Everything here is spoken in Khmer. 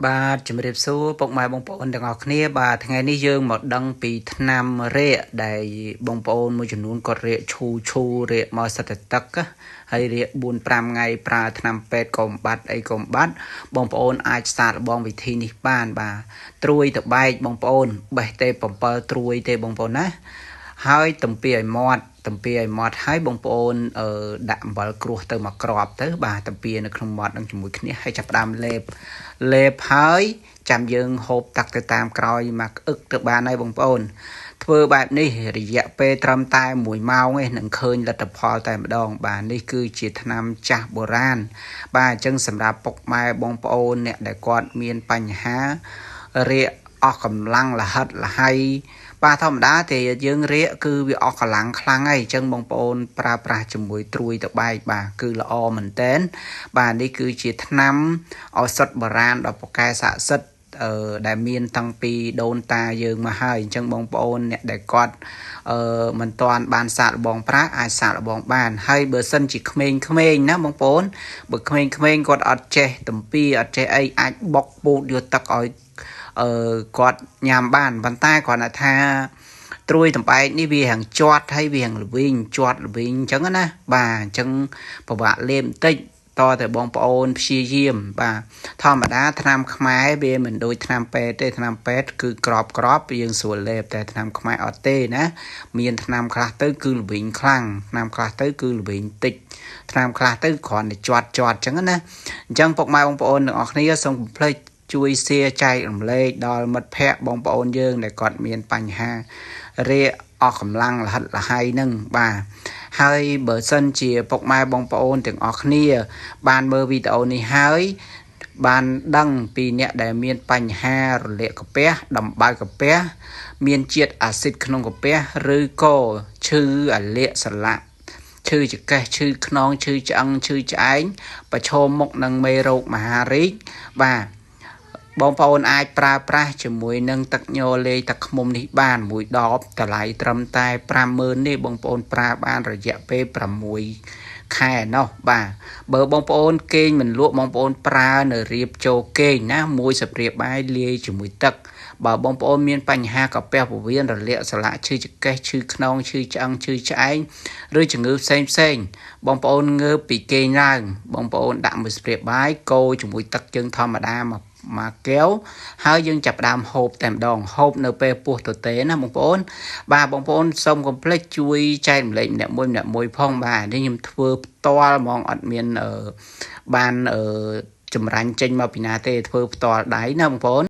បាទជំរាបសួរពុកម៉ែបងប្អូនទាំងអស់គ្នាបាទថ្ងៃនេះយើងមកដឹងពីថ្នាំរាកដែលបងប្អូនមួយចំនួនគាត់រាកឈូរាកមកសិតតែទឹកហើយរាក 4-5 ថ្ងៃប្រើថ្នាំពេទ្យកុំបាត់អីកុំបាត់បងប្អូនអាចសាកល្បងវិធីនេះបានបាទត្រួយតបែកបងប្អូនបេះទេ7ត្រួយទេបងប្អូនណាហើយទំពាឲ្យមាត់ហើយបងប្អូនដាក់អំបិលក្រួសទៅមកក្របទៅបាទទំពានៅក្នុងមាត់នឹងជាមួយគ្នាហើយចាប់ផ្ដើមលេបហើយចាំយើងហូបទឹកទៅតាមក្រោយមកអឹកទៅបានហើយបងប្អូនធ្វើបែបនេះរយៈពេលត្រឹមតែ1ម៉ោងឯងនឹងឃើញលទ្ធផលតែម្ដងបាទនេះគឺជាថ្នាំចាស់បុរាណបាទអញ្ចឹងសម្រាប់ពុកម៉ែបងប្អូនអ្នកដែលគាត់មានបញ្ហារាកអស់កម្លាំងលហិតលហៃបាទធម្មតាតែយើងរាកគឺវាអស់កម្លាំងខ្លាំងហើយអញ្ចឹងបងប្អូនប្រើប្រាស់ជាមួយត្រួយតបែកបាទគឺល្អមែនតើបាទនេះគឺជាថ្នាំឱសថបុរាណដ៏ពូកែស័ក្តិសិទ្ធិដែលមានតាំងពីដូនតាយើងមកហើយអញ្ចឹងបងប្អូនអ្នកដែលគាត់មិនទាន់បានសាកល្បងប្រើអាចសាកល្បងបានហើយបើសិនជាក្មេងៗណាបងប្អូនបើក្មេងៗគាត់អត់ចេះទំពាអត់ចេះអីអាចបុកពូតយកទឹកឲ្យគាត់ញ៉ាំបានប៉ុន្តែគ្រាន់តែថាត្រួយតំបែកនេះវាហាងជាត់ហើយវាហាងល្វីងជាត់ល្វីងអញ្ចឹងណាបាទអញ្ចឹងពិបាកលេបបន្តិចតតែបងប្អូនព្យាយាមបាទធម្មតាថ្នាំខ្មែរវាមិនដូចថ្នាំពេទ្យទេថ្នាំពេទ្យគឺក្របយើងស្រួលលេបតែថ្នាំខ្មែរអត់ទេណាមានថ្នាំខ្លះទៅគឺល្វីងខ្លាំងថ្នាំខ្លះទៅគឺល្វីងតិចថ្នាំខ្លះទៅគ្រាន់តែជាត់អញ្ចឹងណាអញ្ចឹងពុកម៉ែបងប្អូនទាំងអស់គ្នាសូមកុំភ្លេចជួយចែករំលែកដល់មិត្តភ័ក្តិបងប្អូនយើងដែលគាត់មានបញ្ហារាកអស់កម្លាំងលហិតលហៃនឹងបាទហើយបើសិនជាពុកម៉ែបងប្អូនទាំងអស់គ្នាបានមើលវីដេអូនេះហើយបានដឹងពីអ្នកដែលមានបញ្ហារលាកកាពះដំបៅកាពះមានជាតិអាស៊ីតក្នុងកាពះឬក៏ឈឺអាលាកសន្លាក់ឈឺចង្កេះឈឺខ្នងឈឺឆ្អឹងឈឺឆ្អែងប្រឈមមុខនឹងមេរោគមហារីកបាទបងប្អូនអាចប្រើប្រាស់ជាមួយនឹងទឹកញលេងទឹកឃ្មុំនេះបានមួយដបតម្លៃត្រឹមតែ50000នេះបងប្អូនប្រើបានរយៈពេល6ខែណោះបាទបើបងប្អូនគេងមិនលក់បងប្អូនប្រើនៅរៀបចូលគេងណាមួយសព្រាបាយលាយជាមួយទឹកបើបងប្អូនមានបញ្ហាកាពះពោះវៀនរលាកសន្លាក់ឈឺចង្កេះឈឺខ្នងឈឺឆ្អឹងឈឺឆ្អែងឬជំងឺផ្សេងបងប្អូនងើបពីគេងឡើងបងប្អូនដាក់មួយសព្រាបាយកូរជាមួយទឹកជើងធម្មតាមកកែវហើយយើងចាប់ផ្ដើមហូបតែម្ដងហូបនៅពេលពោះទទេណាបងប្អូនបាទបងប្អូនសូមកុំភ្លេចជួយចែករំលែកម្នាក់មួយផងបាទនេះខ្ញុំធ្វើផ្ទាល់ហ្មងអត់មានបានចម្រាញ់ចេញមកពីណាទេធ្វើផ្ទាល់ដៃណាបងប្អូន